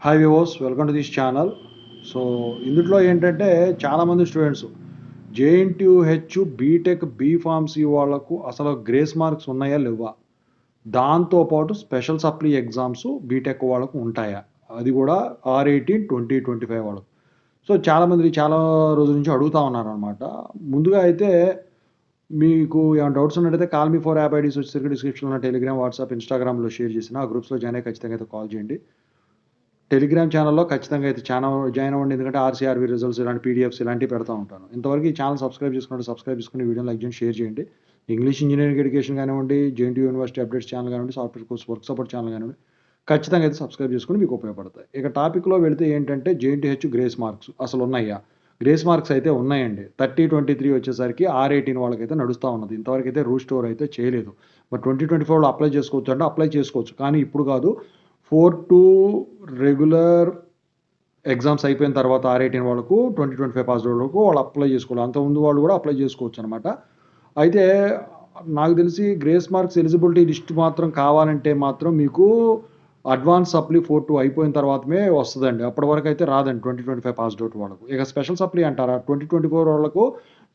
Hi viewers, welcome to this channel. So ఇందులో ఏంటంటే చాలామంది స్టూడెంట్స్ జేఎన్టీయూహెచ్ బీటెక్ బీఫార్మసీ వాళ్ళకు అసలు గ్రేస్ మార్క్స్ ఉన్నాయా లేవా, దాంతోపాటు స్పెషల్ సప్లీ ఎగ్జామ్స్ బీటెక్ వాళ్ళకు ఉంటాయా, అది కూడా R18 2025 వాళ్ళకు. సో చాలామంది చాలా రోజుల నుంచి అడుగుతూ ఉన్నారనమాట. ముందుగా అయితే మీకు ఏమైనా డౌట్స్ ఉన్నట్టయితే call me for app IDs వచ్చేసరికి డిస్క్రిప్షన్లో టెలిగ్రామ్, వాట్సాప్, ఇన్స్టాగ్రామ్లో షేర్ చేసిన ఆ గ్రూప్స్లో జాయిన్ అయ్యి ఖచ్చితంగా అయితే కాల్ చేయండి. టెలిగ్రామ్ ఛానల్లో ఖచ్చితంగా అయితే జాయిన్ అవ్వండి, ఎందుకంటే ఆర్సీఆర్వి రిజల్ట్స్ ఇలాంటి పీడిఎఫ్స్ ఇలాంటివి పెడతా ఉంటాను. ఇంతవరకు ఈ ఛానల్ సబ్స్క్రైబ్ చేసుకుని వీడియో లైక్ చేయండి, షేర్ చేయండి. ఇంగ్లీష్ ఇంజనీరింగ్ ఎడ్యుకేషన్ కానివ్వండి, జేఎన్టీయూ యూనివర్సిటీ అప్డేట్స్ ఛానల్ కానివ్వండి, software course work support channel కానివ్వండి, ఖచ్చితంగా అయితే సబ్స్క్రైబ్ చేసుకుని మీకు ఉపయోగపడతాయి. ఇక టాపిక్లో వెళితే ఏంటంటే జేఎన్టీహెచ్ గ్రేస్ మార్క్స్ అసలు ఉన్నాయా? గ్రేస్ మార్క్స్ అయితే ఉన్నాయండి. 30-23 వచ్చేసరికి R18 వాళ్ళకైతే నడుస్తూ ఉన్నది. ఇంతవరకు అయితే రూల్ స్టోర్ అయితే చేయలేదు. మరి 2024లో అప్లై చేసుకోవచ్చు అంటే అప్లై చేసుకోవచ్చు, కానీ ఇప్పుడు కాదు. 4-2 రెగ్యులర్ ఎగ్జామ్స్ అయిపోయిన తర్వాత R18 వాళ్ళకు 2025 పాస్ వాళ్ళకు వాళ్ళు అప్లై చేసుకోవాలి. అంతకుముందు వాళ్ళు కూడా అప్లై చేసుకోవచ్చు అనమాట. అయితే నాకు తెలిసి గ్రేస్ మార్క్స్ ఎలిజిబిలిటీ లిస్ట్ మాత్రం కావాలంటే మాత్రం మీకు అడ్వాన్స్ సప్లీ 4-2 అయిపోయిన తర్వాతమే వస్తుందండి. అప్పటి వరకు అయితే రాదండి 2025 పాస్ అవుట్ వాళ్ళకు. ఇక స్పెషల్ సప్లీ అంటారా, 2024 వాళ్ళకు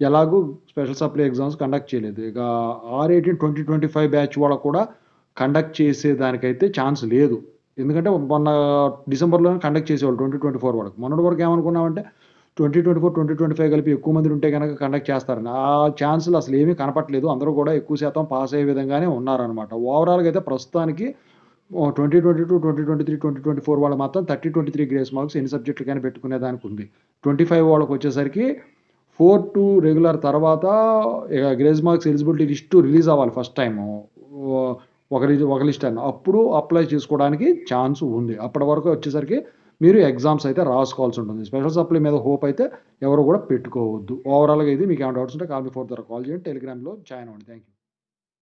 ఎలాగూ స్పెషల్ సప్లీ ఎగ్జామ్స్ కండక్ట్ చేయలేదు. ఇక R18 2025 బ్యాచ్ వాళ్ళకు కూడా కండక్ట్ చేసేదానికైతే ఛాన్స్ లేదు. ఎందుకంటే మొన్న డిసెంబర్లోనే కండక్ట్ చేసేవాళ్ళు 2024 వరకు. మొన్నటి వరకు ఏమనుకున్నామంటే 2024, 2025 కలిపి ఎక్కువ మంది ఉంటే కనుక కండక్ట్ చేస్తారని. ఆ ఛాన్సులు అసలు ఏమీ కనపట్లేదు. అందరూ కూడా ఎక్కువ శాతం పాస్ అయ్యే విధంగానే ఉన్నారనమాట. ఓవరాల్గా అయితే ప్రస్తుతానికి 2022, 2023, 2024 వాళ్ళు మాత్రం 30-23 గ్రేస్ మార్క్స్ ఎన్ని సబ్జెక్టులకైనా పెట్టుకునే దానికి ఉంది. 25 వాళ్ళకి వచ్చేసరికి 4-2 రెగ్యులర్ తర్వాత ఇక grace marks eligibility list release అవ్వాలి ఫస్ట్ టైము. ఒక లిస్ట్ అన్న అప్పుడు అప్లై చేసుకోవడానికి ఛాన్స్ ఉంది. అప్పటి వరకు వచ్చేసరికి మీరు ఎగ్జామ్స్ అయితే రాసుకోవాల్సి ఉంటుంది. స్పెషల్ సప్లీ మీద హోప్ అయితే ఎవరు కూడా పెట్టుకోవద్దు. ఓవరాల్గా ఇది మీకు ఏమైనా డౌట్స్ ఉంటే కాల్ మీ ఫోర్ ద్వారా కాల్ చేయండి, టెలిగ్రామ్లో జాయిన్ అవ్వండి. Thank you.